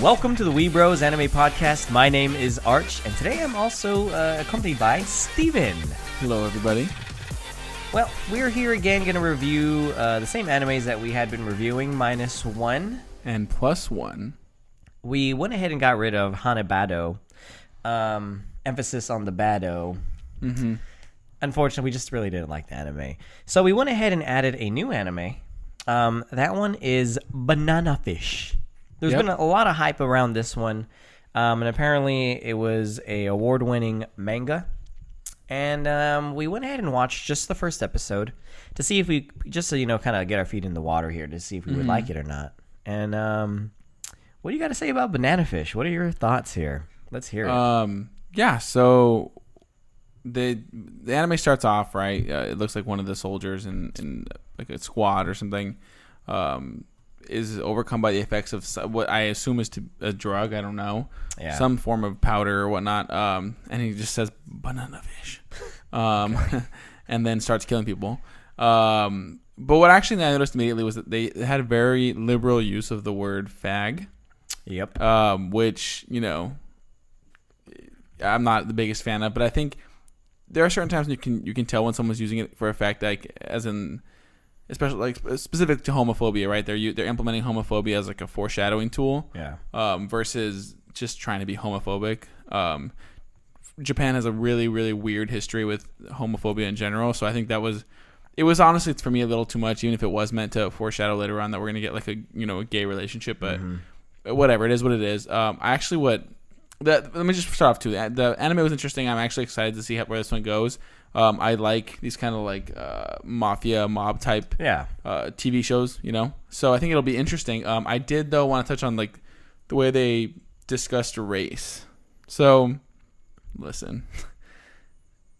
Welcome to the Weabros Anime Podcast. My name is Arch, and today I'm also accompanied by Steven. Hello, everybody. Well, we're here again going to review the same animes that we had been reviewing, minus one. And plus one. We went ahead and got rid of Hanebado. Emphasis on the bado. Mm-hmm. Unfortunately, we just really didn't like the anime. So we went ahead and added a new anime. That one is Bananafish. There's been a lot of hype around this one, and apparently it was a award-winning manga. And we went ahead and watched just the first episode to see if we, just so kind of get our feet in the water here to see if we would like it or not. And what do you got to say about Bananafish? What are your thoughts here? Let's hear it. Yeah, so the anime starts off, right? It looks like one of the soldiers in like a squad or something is overcome by the effects of what I assume is a drug. I don't know. Yeah. Some form of powder or whatnot. And he just says, Bananafish. And then starts killing people. But what actually I noticed immediately was that they had a very liberal use of the word fag. Yep. Which, I'm not the biggest fan of, but I think there are certain times you can tell when someone's using it for effect, like as in, especially like specific to homophobia, right? They're implementing homophobia as like a foreshadowing tool, versus just trying to be homophobic. Japan has a really, really weird history with homophobia in general, so I think it was honestly for me a little too much, even if it was meant to foreshadow later on that we're gonna get like a gay relationship, but whatever, it is what it is. Let me just start off too. The anime was interesting. I'm actually excited to see where this one goes. I like these kind of like mafia mob type TV shows, so I think it'll be interesting. I did though want to touch on like the way they discussed race. So listen,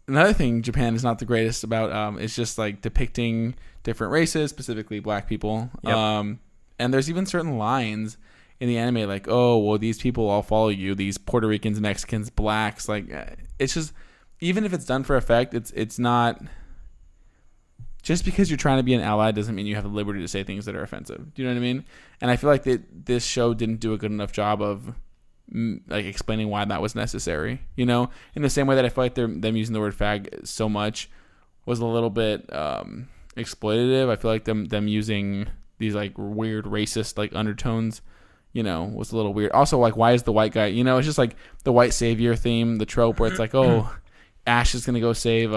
another thing Japan is not the greatest about is just like depicting different races, specifically black people. And there's even certain lines in the anime like, oh, well, these people all follow you, these Puerto Ricans, Mexicans, blacks. Like, it's just, even if it's done for effect, it's not, just because you're trying to be an ally doesn't mean you have the liberty to say things that are offensive. Do you know what I mean? And I feel like this show didn't do a good enough job of like explaining why that was necessary, in the same way that I feel like them using the word fag so much was a little bit exploitative. I feel like them using these like weird racist like undertones was a little weird. Also, like, why is the white guy, it's just like the white savior theme, the trope where it's like, oh, Ash is going to go save,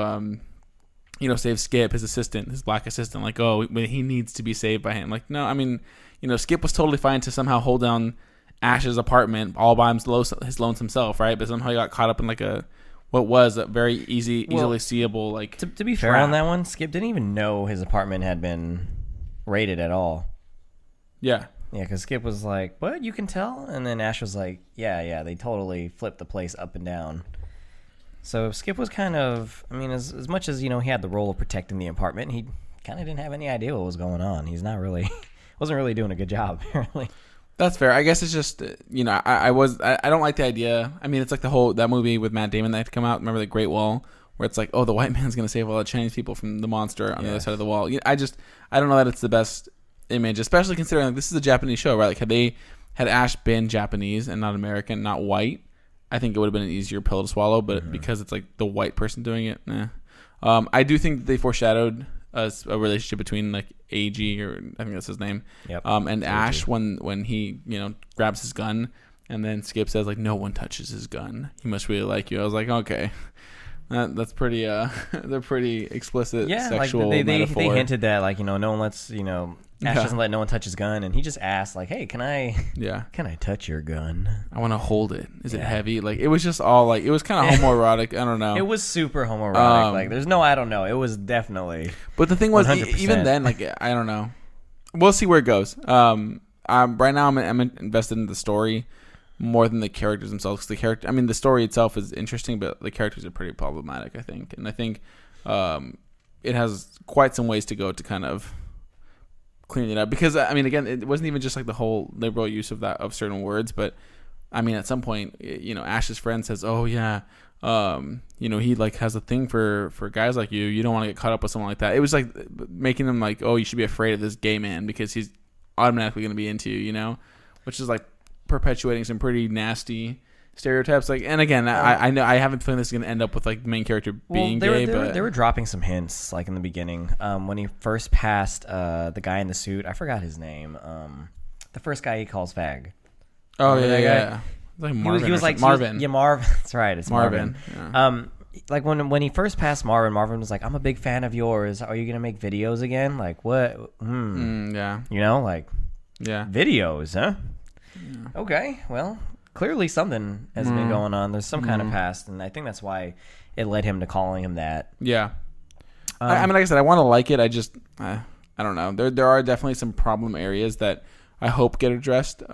save Skip, his assistant, his black assistant. Like, oh, he needs to be saved by him. Like, no, I mean, Skip was totally fine to somehow hold down Ash's apartment all by his lonesome self, right? But somehow he got caught up in like what was a very easily seeable, like, to be fair on that one, Skip didn't even know his apartment had been raided at all. Yeah. Yeah, because Skip was like, what, you can tell? And then Ash was like, yeah, they totally flipped the place up and down. So Skip was kind of, I mean, as much as, he had the role of protecting the apartment, he kind of didn't have any idea what was going on. He's not really, wasn't really doing a good job, apparently. That's fair. I guess it's just, I don't like the idea. I mean, it's like that movie with Matt Damon that had to come out. Remember The Great Wall? Where it's like, oh, the white man's going to save all the Chinese people from the monster on the other side of the wall. I don't know that it's the best image, especially considering like, this is a Japanese show, right? Like, had Ash been Japanese and not American, not white, I think it would have been an easier pill to swallow. But because it's like the white person doing it, I do think that they foreshadowed a relationship between like AG, or I think that's his name, and Ash when he grabs his gun, and then Skip says like, no one touches his gun. He must really like you. I was like, okay. That's pretty. They're pretty explicit sexual metaphor. They hinted that like no one lets Ash doesn't let no one touch his gun, and he just asked like, hey, can I touch your gun? I want to hold it. Is it heavy? Like, it was just all like, it was kind of homoerotic. I don't know. It was super homoerotic. Like, there's no, I don't know. It was definitely. But the thing was, even then, like, I don't know. We'll see where it goes. Right now, I'm invested in the story more than the characters themselves. The story itself is interesting, but the characters are pretty problematic, I think. And I think it has quite some ways to go to kind of clean it up. Because, again, it wasn't even just like the whole liberal use of certain words, but, at some point, Ash's friend says, oh, yeah, he like has a thing for guys like you. You don't want to get caught up with someone like that. It was like making them like, oh, you should be afraid of this gay man because he's automatically going to be into you, which is like perpetuating some pretty nasty stereotypes. Like, and again, I know I haven't feeling this is going to end up with like the main character being gay, but they were dropping some hints like in the beginning. When he first passed the guy in the suit, I forgot his name. The first guy he calls fag. Oh, Remember yeah. Like Marvin. He was like Marvin. Marvin. That's right. It's Marvin. Yeah. Like when he first passed Marvin was like, "I'm a big fan of yours. Are you gonna make videos again? Like what? Yeah. You know, like videos, huh? Yeah. Okay, well, clearly something has been going on. There's some kind of past, and I think that's why it led him to calling him that. Yeah. I mean, like I said, I want to like it. I just, I don't know. There are definitely some problem areas that I hope get addressed.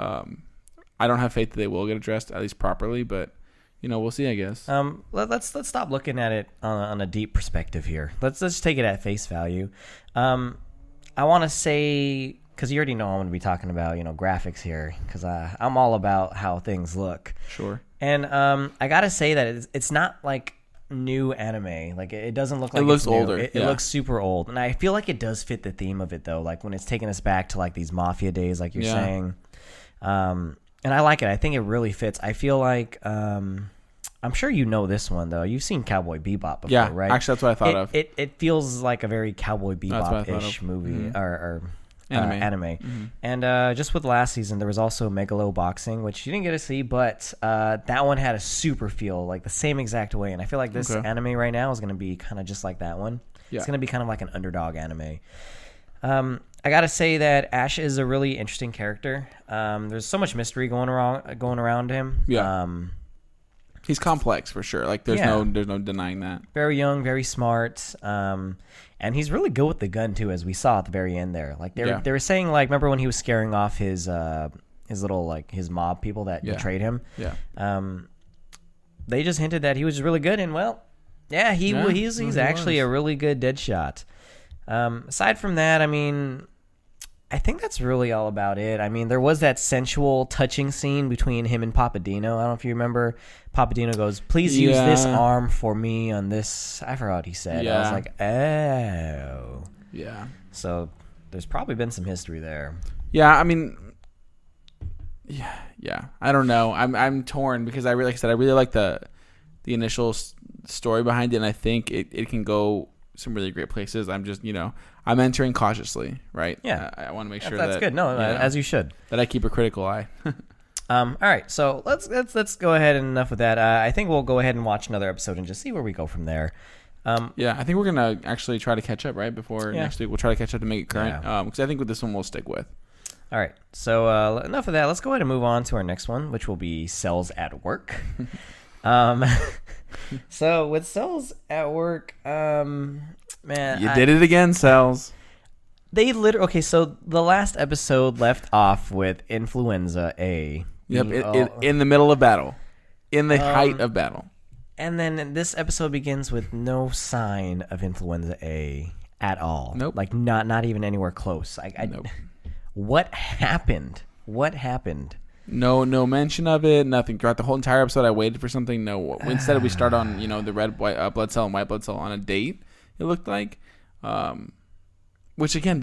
I don't have faith that they will get addressed, at least properly, but we'll see, I guess. Let's stop looking at it on a deep perspective here. Let's just take it at face value. I want to say, because you already know I'm going to be talking about graphics here, because I'm all about how things look. Sure. And I gotta say that it's not like new anime. Like it doesn't look like it looks new. older. It looks super old, and I feel like it does fit the theme of it though. Like when it's taking us back to like these mafia days, like you're saying. And I like it. I think it really fits. I feel like I'm sure you know this one though. You've seen Cowboy Bebop before, right? Actually, that's what I thought of. It feels like a very Cowboy Bebop-ish movie or anime. Mm-hmm. And just with last season, there was also Megalo Boxing, which you didn't get to see, but that one had a super feel, like the same exact way. And I feel like this anime right now is going to be kind of just like that one. Yeah. It's going to be kind of like an underdog anime. I gotta say that Ash is a really interesting character. There's so much mystery going around him. Yeah. He's complex for sure. Like there's no denying that. Very young, very smart, and he's really good with the gun too, as we saw at the very end there. Like they were saying, like, remember when he was scaring off his little like his mob people that betrayed him? Yeah. They just hinted that he was really good, and he's actually a really good dead shot. Aside from that, I mean, I think that's really all about it. I mean, there was that sensual, touching scene between him and Papadino. I don't know if you remember. Papadino goes, "Please use this arm for me on this." I forgot what he said. I was like, "Oh." Yeah. So there's probably been some history there. Yeah, I mean, yeah. I don't know. I'm torn because I really like the initial story behind it, and I think it can go some really great places. I'm just, I'm entering cautiously, right? Yeah. I want to make sure that's good. No, as you should. That I keep a critical eye. All right, so let's go ahead and enough with that. I think we'll go ahead and watch another episode and just see where we go from there. I think we're gonna actually try to catch up right before next week. We'll try to catch up to make it current. Because I think with this one we'll stick with. All right, so enough of that. Let's go ahead and move on to our next one, which will be Cells at Work. So with Cells at Work, man, you did it again, Cells. They literally so the last episode left off with Influenza A. Yep, in the middle of battle, in the height of battle, and then this episode begins with no sign of Influenza A at all. Nope, like not even anywhere close. Nope. What happened? No mention of it. Nothing throughout the whole entire episode. I waited for something. No. Instead, we start on the red blood cell and white blood cell on a date. It looked like, which again,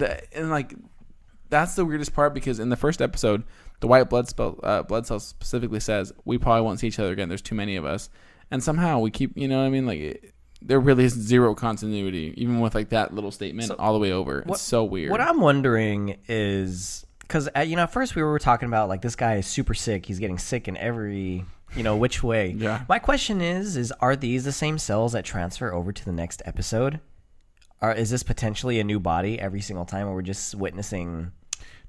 that's the weirdest part because in the first episode, the white blood cell specifically says we probably won't see each other again. There's too many of us, and somehow we keep. There really is zero continuity, even with like that little statement all the way over. It's so weird. What I'm wondering is. Because, at first we were talking about, like, this guy is super sick. He's getting sick in every, which way. Yeah. My question is are these the same cells that transfer over to the next episode? Is this potentially a new body every single time, or we're just witnessing...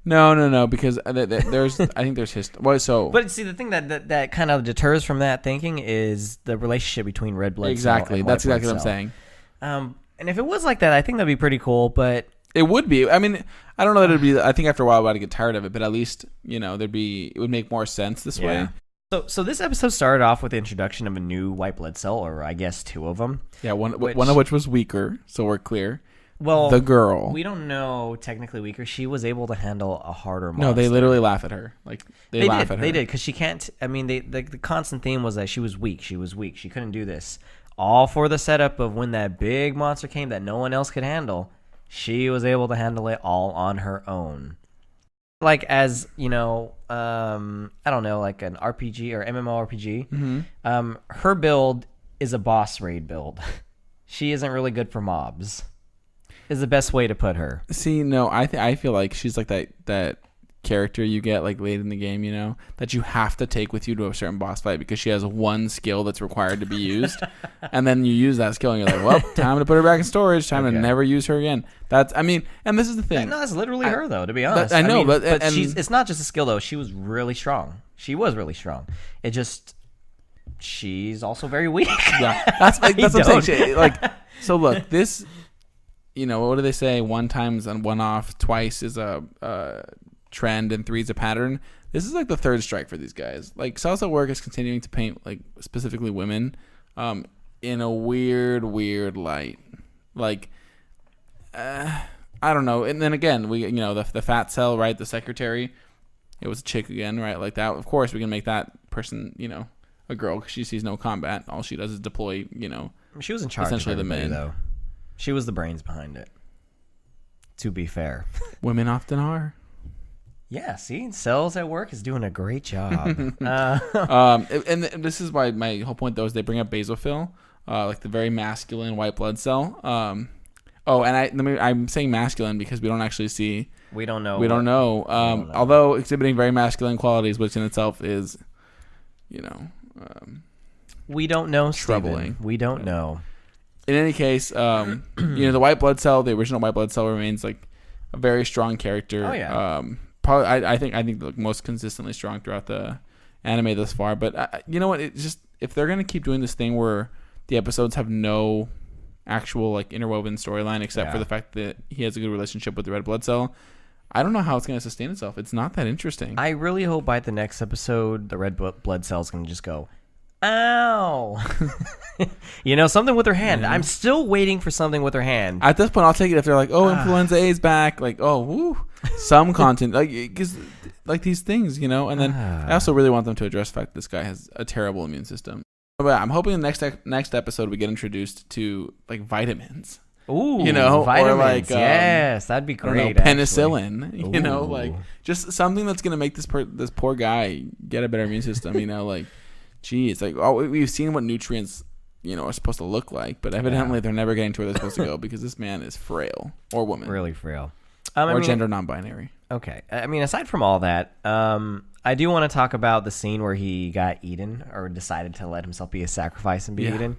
No, because there's, I think there's history. Well, so... But, see, the thing that kind of deters from that thinking is the relationship between red blood cell and white That's blood exactly what I'm cell. saying. And if it was like that, I think that'd be pretty cool, but... It would be. I mean, I don't know that it'd be. I think after a while I'd get tired of it, but at least it would make more sense this way. So this episode started off with the introduction of a new white blood cell, or I guess two of them. Yeah, one of which was weaker, so we're clear. Well, the girl. We don't know technically weaker. She was able to handle a harder monster. No, they literally laugh at her. Like they laugh at her. They did because she can't. I mean, the constant theme was that she was weak. She couldn't do this. All for the setup of when that big monster came that no one else could handle. She was able to handle it all on her own. like as I don't know, like an RPG or MMORPG. Mm-hmm. Her build is a boss raid build. She isn't really good for mobs. Is the best way to put her. See, no, I feel like she's like that character you get like late in the game, that you have to take with you to a certain boss fight because she has one skill that's required to be used, and then you use that skill and you're like, well, time to put her back in storage, time to never use her again. And this is the thing. No, that's literally her though, to be honest. I know, but it's not just a skill though. She was really strong. It just she's also very weak. Yeah, that's what I'm saying. So look, this, what do they say? 1 times and 1 off, twice is a trend, and 3 is a pattern. This is like the 3rd strike for these guys. Like Salsa Work is continuing to paint like specifically women in a weird light. Like I don't know. And then again, we the fat cell, right? The secretary, it was a chick again, right? Like that. Of course, we can make that person a girl because she sees no combat. All she does is deploy. She was in charge. Essentially, the men though. She was the brains behind it. To be fair, women often are. Yeah, see, Cells at Work is doing a great job. And this is why my whole point though is they bring up basophil, like the very masculine white blood cell. And I'm saying masculine because we don't actually see. We don't know. We don't know. Although exhibiting very masculine qualities, which in itself is, we don't know. Troubling. We don't know. In any case, the white blood cell, the original white blood cell, remains like a very strong character. Oh yeah. Probably, I think the most consistently strong throughout the anime thus far. But you know what? It just, if they're gonna keep doing this thing where the episodes have no actual like interwoven storyline except for the fact that he has a good relationship with the red blood cell, I don't know how it's gonna sustain itself. It's not that interesting. I really hope by the next episode the red blood cell is gonna just go, ow. Something with her hand. Yeah. I'm still waiting for something with her hand. At this point, I'll take it if they're like, influenza A is back. Like, some content. Like, because, like these things, and then I also really want them to address the fact that this guy has a terrible immune system. But I'm hoping the next episode we get introduced to, like, vitamins. Ooh, vitamins. Or like, yes, that'd be great. Penicillin. Like, just something that's going to make this poor guy get a better immune system, like. Geez, like we've seen what nutrients, are supposed to look like, but evidently they're never getting to where they're supposed to go because this man is frail or woman, really frail, gender non-binary. Okay, aside from all that, I do want to talk about the scene where he got eaten or decided to let himself be a sacrifice and be eaten.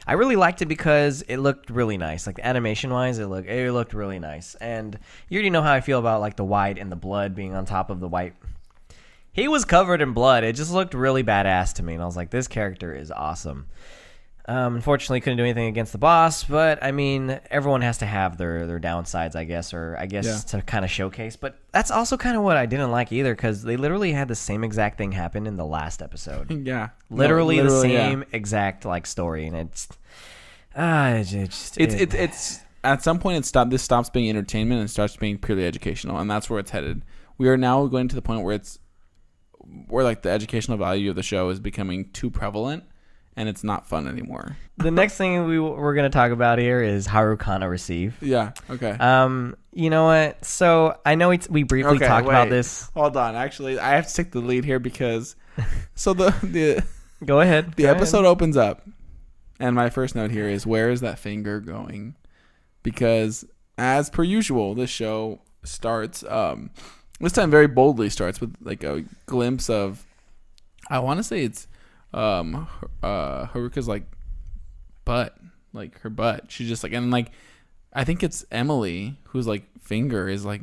I really liked it because it looked really nice, like animation wise. It looked really nice, and you already know how I feel about like the white and the blood being on top of the white. He was covered in blood. It just looked really badass to me. And I was like, this character is awesome. Unfortunately, couldn't do anything against the boss. But, everyone has to have their downsides, I guess. Or I guess to kind of showcase. But that's also kind of what I didn't like either. Because they literally had the same exact thing happen in the last episode. Yeah. Literally the same exact story. And it's at some point, this stops being entertainment and starts being purely educational. And that's where it's headed. We are now going to the point where like the educational value of the show is becoming too prevalent and it's not fun anymore. The next thing we're going to talk about here is Harukana Receive. Yeah, okay. You know what? So I know we briefly talked about this. Hold on. Actually, I have to take the lead here because so the Go ahead. The episode opens up and my first note here is, where is that finger going? Because as per usual, this show starts this time very boldly starts with like a glimpse of, I want to say it's Haruka's like butt, like her butt. She's just like, and like I think it's Emily whose like finger is like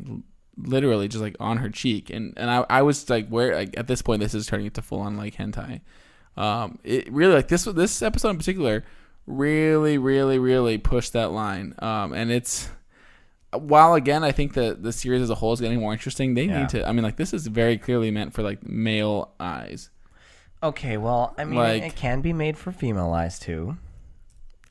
literally just like on her cheek, and I was like, where, like at this point this is turning into full on like hentai. It really, like this episode in particular really pushed that line, and it's. While again, I think the series as a whole is getting more interesting. They need to. This is very clearly meant for like male eyes. Okay, well, it can be made for female eyes too.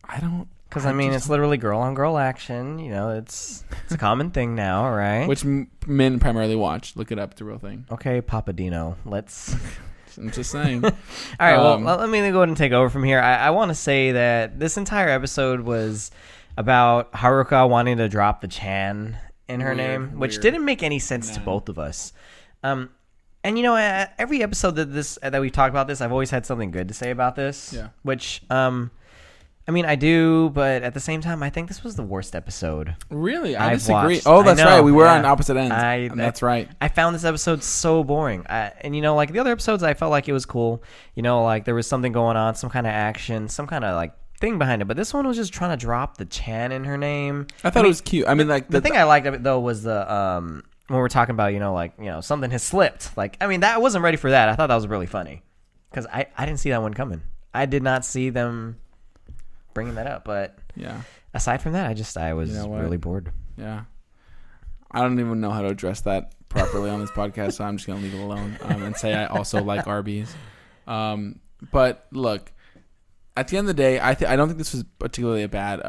I don't, because it's literally girl on girl action. It's a common thing now, right? Which men primarily watch. Look it up; it's a real thing. Okay, Papadino, let's. I'm just saying. All right, well, let me go ahead and take over from here. I want to say that this entire episode was about Haruka wanting to drop the Chan in her name, which didn't make any sense to both of us. And every episode that we talk about this, I've always had something good to say about this. Yeah. Which, I do, but at the same time, I think this was the worst episode. Really? I disagree. Oh, that's right. We were on opposite ends. That's right. I found this episode so boring. Like the other episodes, I felt like it was cool. Like there was something going on, some kind of action, some kind of like thing behind it. But this one was just trying to drop the Chan in her name. I thought it was cute. The thing I liked of it though was the when we're talking about something has slipped. Like that I wasn't ready for that. I thought that was really funny because I didn't see that one coming. I did not see them bringing that up. But yeah, aside from that, I was really bored. Yeah, I don't even know how to address that properly on this podcast, so I'm just gonna leave it alone and say I also like Arby's. But look. At the end of the day, I don't think this was particularly a bad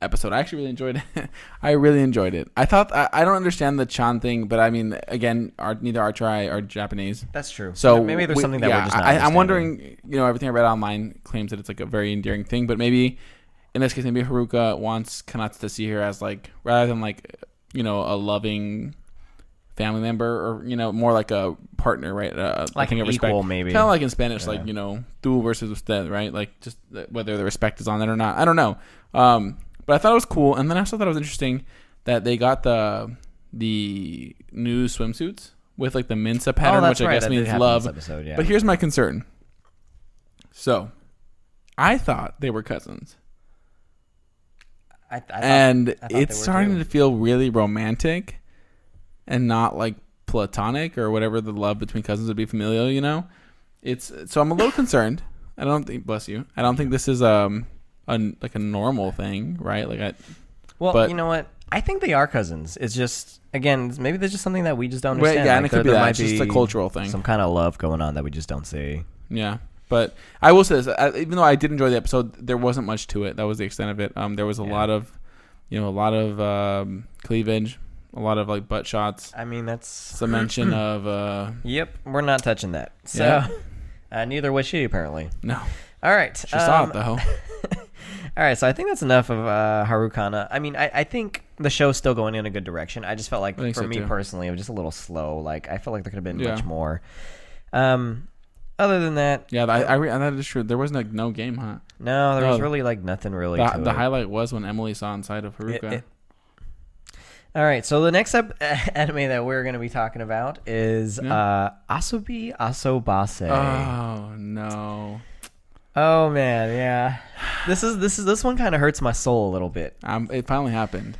episode. I actually really enjoyed it. I really enjoyed it. I thought I don't understand the Chan thing, but again, neither Archer or I are Japanese. That's true. So maybe there's something that we're just not I'm wondering. Everything I read online claims that it's like a very endearing thing, but maybe in this case, maybe Haruka wants Kanata to see her as like rather than like a loving family member or more like a partner, right? Like an equal, maybe. Kind of like in Spanish, like tú versus usted, right? Like just whether the respect is on it or not. I don't know. But I thought it was cool, and then I also thought it was interesting that they got the new swimsuits with like the Mensa pattern, which I guess means love. Episode, yeah. But here's my concern. So, I thought they were cousins. I thought it's starting to feel really romantic. And not like platonic or whatever the love between cousins would be familial, so I'm a little concerned. I don't think, bless you, I don't think this is a normal thing, right? But you know what? I think they are cousins. It's just again maybe there's just something that we just don't understand. Yeah, and it could be that. It's just a cultural thing, some kind of love going on that we just don't see. Yeah, but I will say this: even though I did enjoy the episode, there wasn't much to it. That was the extent of it. There was a lot of cleavage. A lot of like butt shots. That's the mention of. Yep, we're not touching that. So, neither was she apparently. No. All right. She saw it though. All right, so I think that's enough of Harukana. I think the show's still going in a good direction. I just felt like for me personally, it was just a little slow. Like I felt like there could have been much more. Other than that, that is true. There was no game, huh? No, there was really like nothing really. The highlight was when Emily saw inside of Haruka. All right, so the next anime that we're going to be talking about is Asobi Asobase. Oh no! Oh man, yeah. This one kind of hurts my soul a little bit. It finally happened.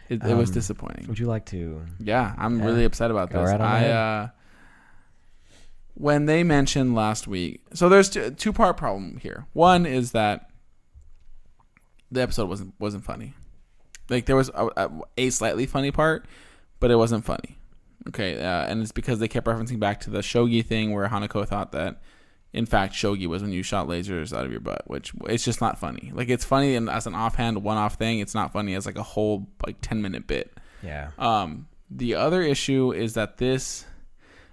It was disappointing. Would you like to? Yeah, I'm really upset about this. Right when they mentioned last week, so there's two-part problem here. One is that the episode wasn't funny. Like there was a slightly funny part, but it wasn't funny. Okay, and it's because they kept referencing back to the shogi thing where Hanako thought that, in fact, shogi was when you shot lasers out of your butt, which it's just not funny. Like it's funny as an offhand, one-off thing. It's not funny as like a whole 10-minute bit. Yeah. The other issue is that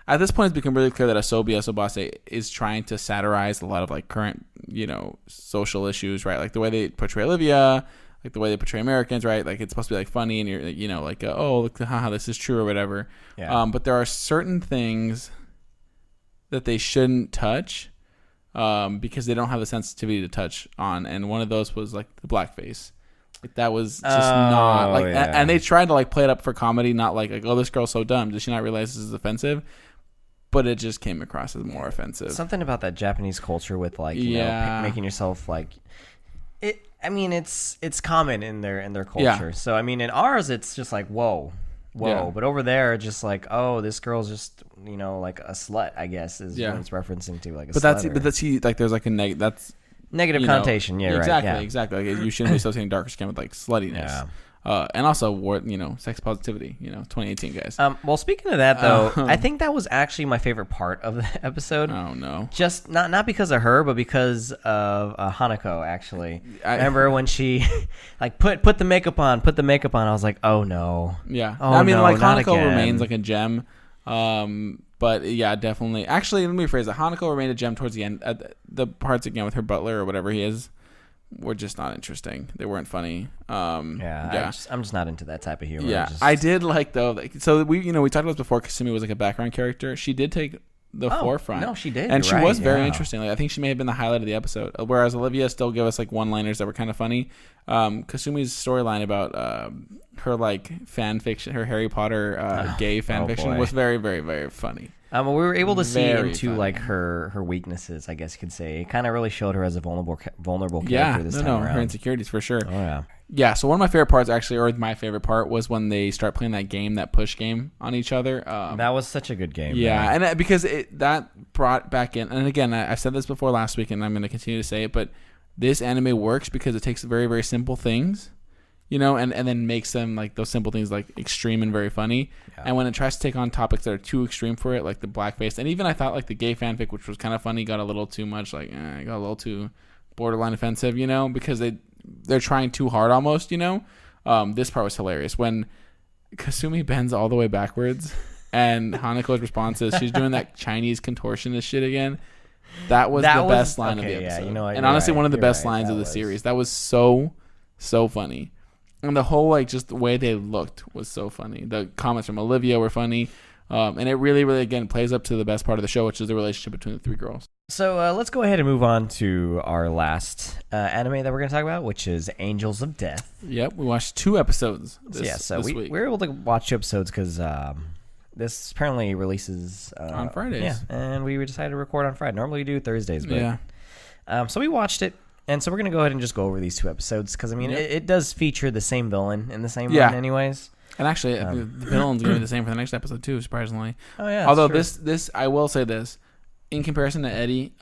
at this point, it's become really clear that Asobi Asobase is trying to satirize a lot of like current, social issues, right? Like the way they portray Olivia. Like the way they portray Americans, right? Like it's supposed to be like funny, and you're, like, oh, look, haha, this is true or whatever. Yeah. But there are certain things that they shouldn't touch, because they don't have the sensitivity to touch on, and one of those was like the blackface. Like that was just not like, and they tried to like play it up for comedy, not like, oh, this girl's so dumb. Does she not realize this is offensive? But it just came across as more offensive. Something about that Japanese culture with like, making yourself like. It's common in their culture. Yeah. So in ours, it's just like whoa. Yeah. But over there, it's just like, oh, this girl's just like a slut, I guess is what it's referencing to, like a. But that's like there's like a that's negative connotation. Yeah, exactly, right. Yeah. Exactly. Like, you shouldn't be associating darker skin with like sluttiness. Yeah. And also, sex positivity. 2018 guys. Well, speaking of that though, I think that was actually my favorite part of the episode. Oh no! Just not because of her, but because of Hanako. Actually, I remember when she like put the makeup on. I was like, oh no. Yeah. Oh, like Hanako again. remains like a gem. But yeah, definitely. Actually, let me rephrase it. Hanako remained a gem towards the end. The parts again with her butler or whatever he is. were just not interesting. They weren't funny. I'm just not into that type of humor. Yeah, I did like though. So we talked about this before. Kasumi was like a background character. She did take the forefront. No, she did, and she was very interesting. Like, I think she may have been the highlight of the episode. Whereas Olivia still gave us like one-liners that were kind of funny. Kasumi's storyline about her like fan fiction, her Harry Potter gay fan fiction was very, very, very funny. We were able to see into like her weaknesses, I guess you could say. It kind of really showed her as a vulnerable character this time around. Her insecurities for sure. Oh yeah. Yeah, so one of my favorite parts actually, or my favorite part, was when they start playing that push game on each other. That was such a good game. Yeah, and because that brought back in, and again, I've said this before last week, and I'm going to continue to say it, but this anime works because it takes very, very simple things, and then makes them, like, those simple things, like, extreme and very funny. Yeah. And when it tries to take on topics that are too extreme for it, like the blackface, and even I thought, like, the gay fanfic, which was kind of funny, got a little too much, like, got a little too borderline offensive, because they're trying too hard almost, This part was hilarious. When Kasumi bends all the way backwards and Haneko's response is she's doing that Chinese contortionist shit again. That was the best line of the episode. Yeah, and honestly, one of the best lines of the series. That was so, so funny. And the whole, like, just the way they looked was so funny. The comments from Olivia were funny. And it really, really, again, plays up to the best part of the show, which is the relationship between the three girls. So let's go ahead and move on to our last anime that we're going to talk about, which is Angels of Death. Yep, we watched 2 episodes this week. We were able to watch 2 episodes because this apparently releases on Fridays. Yeah, and we decided to record on Friday. Normally we do Thursdays, but so we watched it. And so we're going to go ahead and just go over these 2 episodes because, I mean, it does feature the same villain in the same one anyways. And actually, the villain's going to be the same for the next episode, too, surprisingly. Oh, yeah. Although this, I will say this. In comparison to Eddie,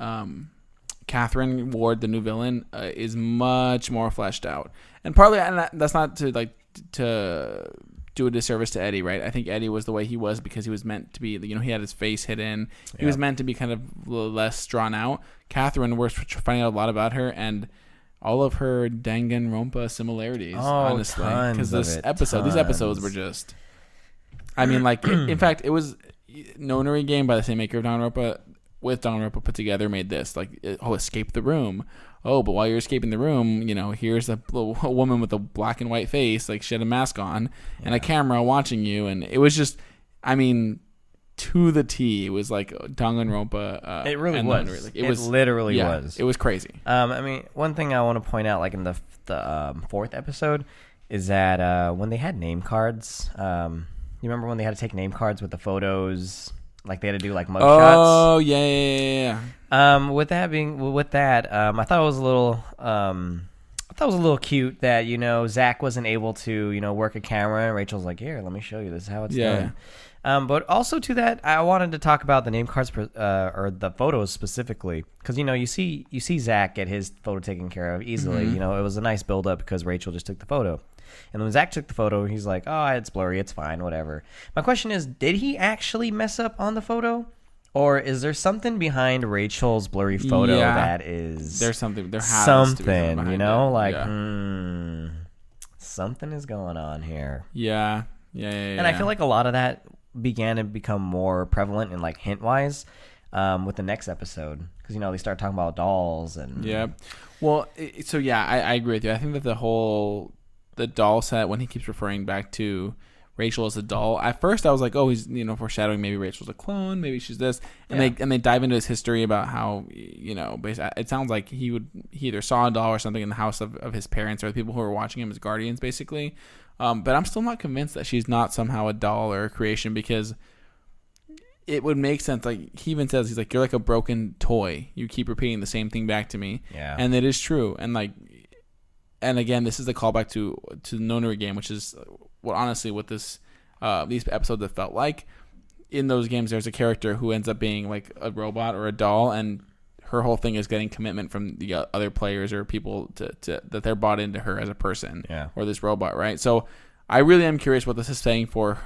Catherine Ward, the new villain, is much more fleshed out. And partly, and that's not to do a disservice to Eddie, right? I think Eddie was the way he was because he was meant to be, he had his face hidden. He was meant to be kind of less drawn out. Catherine, we're finding out a lot about her and all of her Danganronpa similarities, honestly. Because these episodes were just, I mean, like, in fact, it was Nonary Game by the same maker of Danganronpa with Danganronpa put together made this, like, escape the room. Oh, but while you're escaping the room, here's a woman with a black and white face, like she had a mask on, and a camera watching you, and it was just, I mean, to the T. It was like Danganronpa. It really was. Like, it literally was. It was crazy. I mean, one thing I want to point out, like in the 4th episode, is that when they had name cards, you remember when they had to take name cards with the photos? Like they had to do like mugshots. Oh yeah. With that, I thought it was a little cute that Zach wasn't able to work a camera, and Rachel's like, here, let me show you, this is how it's done. But also to that, I wanted to talk about the name cards or the photos specifically, because you see Zach get his photo taken care of easily. Mm-hmm. It was a nice build up because Rachel just took the photo. And when Zach took the photo, he's like, oh, it's blurry, it's fine, whatever. My question is, did he actually mess up on the photo? Or is there something behind Rachel's blurry photo that is... There's something. There has something, to be something behind it. Something is going on here. Yeah. And I feel like a lot of that began to become more prevalent and like hint-wise with the next episode. Because, they start talking about dolls and... Yeah. Well, I agree with you. I think that the doll set, when he keeps referring back to Rachel as a doll, at first I was like, oh, he's foreshadowing maybe Rachel's a clone, maybe she's this, and they dive into his history about how basically it sounds like he either saw a doll or something in the house of his parents or the people who were watching him as guardians, basically. But I'm still not convinced that she's not somehow a doll or a creation, because it would make sense. Like he even says, he's like, you're like a broken toy. You keep repeating the same thing back to me, and it is true. And again, this is a callback to the Nonary Game, which is what this these episodes have felt like. In those games, there's a character who ends up being like a robot or a doll, and her whole thing is getting commitment from the other players or people to that they're bought into her as a person or this robot, right? So I really am curious what this is saying for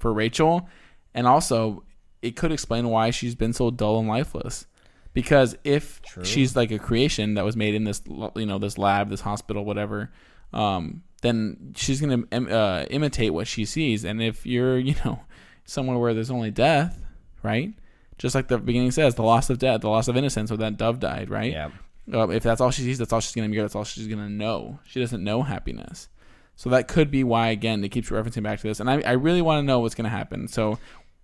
Rachel, and also it could explain why she's been so dull and lifeless. Because if she's like a creation that was made in this, this lab, this hospital, whatever, then she's going to imitate what she sees. And if you're, somewhere where there's only death, right? Just like the beginning says, the loss of death, the loss of innocence, where that dove died, right? Yeah. If that's all she sees, that's all she's going to mirror. That's all she's going to know. She doesn't know happiness. So that could be why, again, they keep referencing back to this. And I really want to know what's going to happen. So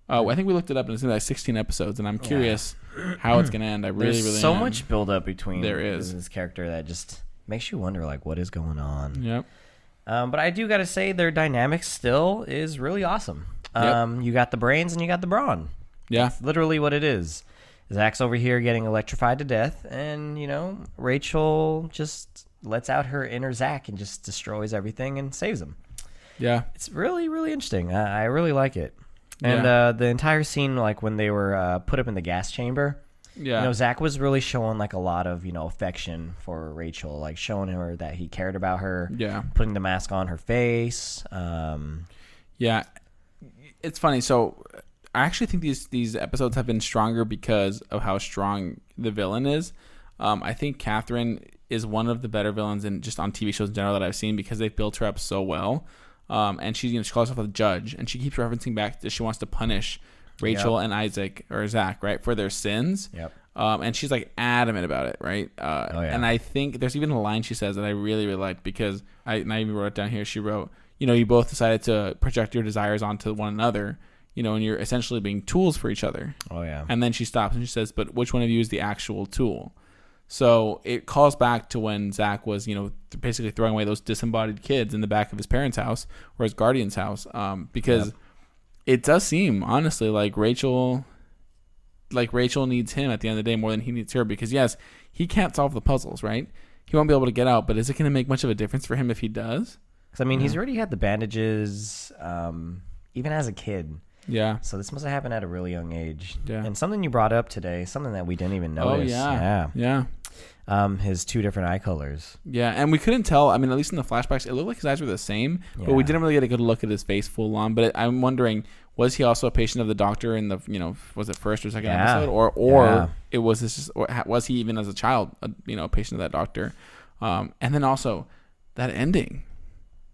I think we looked it up, and it's like 16 episodes, and I'm curious how it's going to end. There's so much build-up between this character that just makes you wonder, like, what is going on. Yep. But I do got to say their dynamic still is really awesome. Yep. You got the brains and you got the brawn. Yeah. That's literally what it is. Zach's over here getting electrified to death, and, Rachel just lets out her inner Zach and just destroys everything and saves him. Yeah. It's really, really interesting. I really like it. And the entire scene, like when they were put up in the gas chamber, Zach was really showing like a lot of, affection for Rachel, like showing her that he cared about her, putting the mask on her face. Yeah. It's funny. So I actually think these episodes have been stronger because of how strong the villain is. I think Catherine is one of the better villains in just on TV shows in general that I've seen because they've built her up so well. And she calls herself a judge, and she keeps referencing back that she wants to punish Rachel and Isaac or Zach, right, for their sins. Yep. And she's like adamant about it, right? And I think there's even a line she says that I really, really like because and I even wrote it down here. She wrote, you both decided to project your desires onto one another, and you're essentially being tools for each other. Oh, yeah. And then she stops and she says, but which one of you is the actual tool? So it calls back to when Zach was, basically throwing away those disembodied kids in the back of his parents' house or his guardian's house, because it does seem, honestly, like Rachel needs him at the end of the day more than he needs her. Because yes, he can't solve the puzzles, right? He won't be able to get out, but is it going to make much of a difference for him if he does? Because he's already had the bandages, even as a kid. Yeah. So this must have happened at a really young age. Yeah. And something you brought up today, something that we didn't even notice. Oh, yeah. His two different eye colors. Yeah, and we couldn't tell. At least in the flashbacks, it looked like his eyes were the same, but we didn't really get a good look at his face full on. But I'm wondering, was he also a patient of the doctor in the, was it first or second episode? Or it was this just, or was he even as a child, a patient of that doctor? And then also that ending.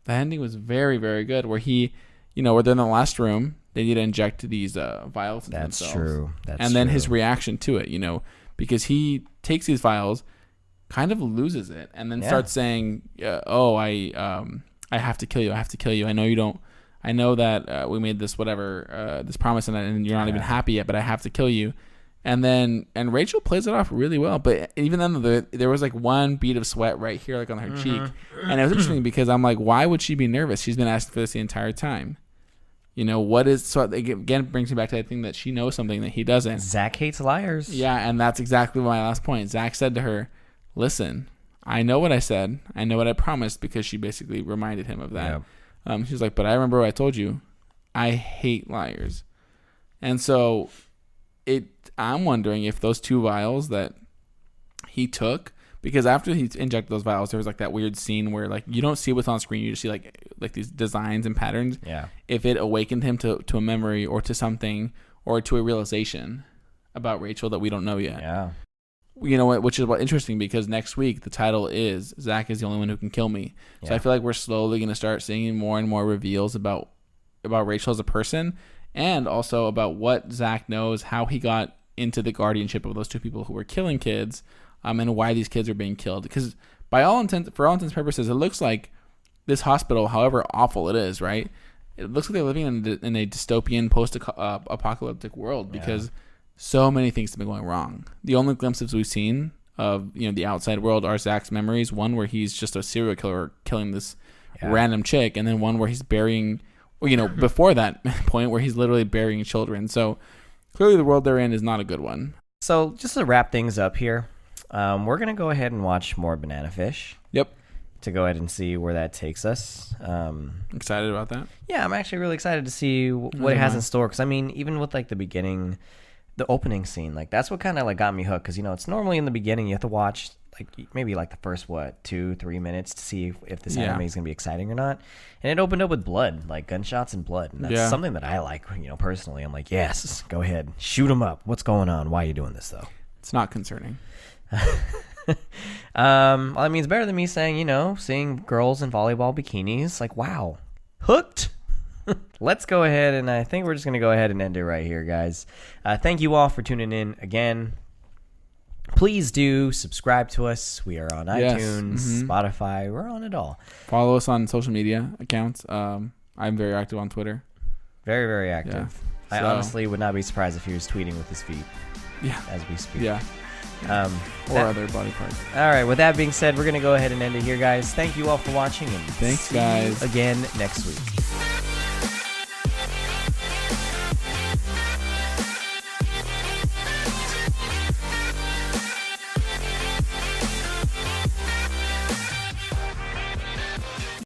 That ending was very, very good where he, where they're in the last room. They need to inject these vials into themselves. True. And then his reaction to it, because he takes these vials, kind of loses it, and then starts saying, I have to kill you. I have to kill you. I know you don't. I know that we made this this promise, and you're not even happy yet, but I have to kill you. And Rachel plays it off really well. But even then, there was like one bead of sweat right here, like on her cheek. And it was interesting because I'm like, why would she be nervous? She's been asking for this the entire time. So again, brings me back to that thing that she knows something that he doesn't. Zach hates liars. Yeah, and that's exactly my last point. Zach said to her, listen, I know what I said. I know what I promised, because she basically reminded him of that. Yep. She's like, but I remember what I told you. I hate liars. And so I'm wondering if those two vials that he took, because after he injected those vials, there was like that weird scene where like you don't see what's on screen, you just see like these designs and patterns. Yeah. If it awakened him to a memory or to something or to a realization about Rachel that we don't know yet. Yeah. Which is interesting because next week the title is Zach is the only one who can kill me. Yeah. So I feel like we're slowly going to start seeing more and more reveals about Rachel as a person, and also about what Zach knows, how he got into the guardianship of those two people who were killing kids. And why these kids are being killed. Because for all intents and purposes, it looks like this hospital, however awful it is, right? It looks like they're living in a dystopian post-apocalyptic world because so many things have been going wrong. The only glimpses we've seen of the outside world are Zach's memories. One where he's just a serial killer killing this random chick, and then one where he's burying, before that point where he's literally burying children. So clearly the world they're in is not a good one. So just to wrap things up here. We're going to go ahead and watch more Bananafish. Yep. To go ahead and see where that takes us. Excited about that? Yeah, I'm actually really excited to see what it has in store. Because, even with, like, the beginning, the opening scene, like, that's what kind of, like, got me hooked. Because, it's normally in the beginning you have to watch, like, maybe, like, the first, 2-3 minutes to see if this anime is going to be exciting or not. And it opened up with blood, like, gunshots and blood. And that's something that I like, personally. I'm like, yes, go ahead. Shoot them up. What's going on? Why are you doing this, though? It's not concerning. It's better than me saying, seeing girls in volleyball bikinis. Like, wow, hooked. Let's go ahead, and I think we're just going to go ahead and end it right here, guys. Thank you all for tuning in again. please do subscribe to us. We are on Yes. iTunes, Spotify. We're on it all. Follow us on social media accounts. I'm very active on Twitter. Very, very active. Yeah. I So- honestly would not be surprised if he was tweeting with his feet Yeah. as we speak. Yeah. Or other body parts. All right. With that being said, we're going to go ahead and end it here, guys. Thank you all for watching. And Thanks, see you guys. again next week.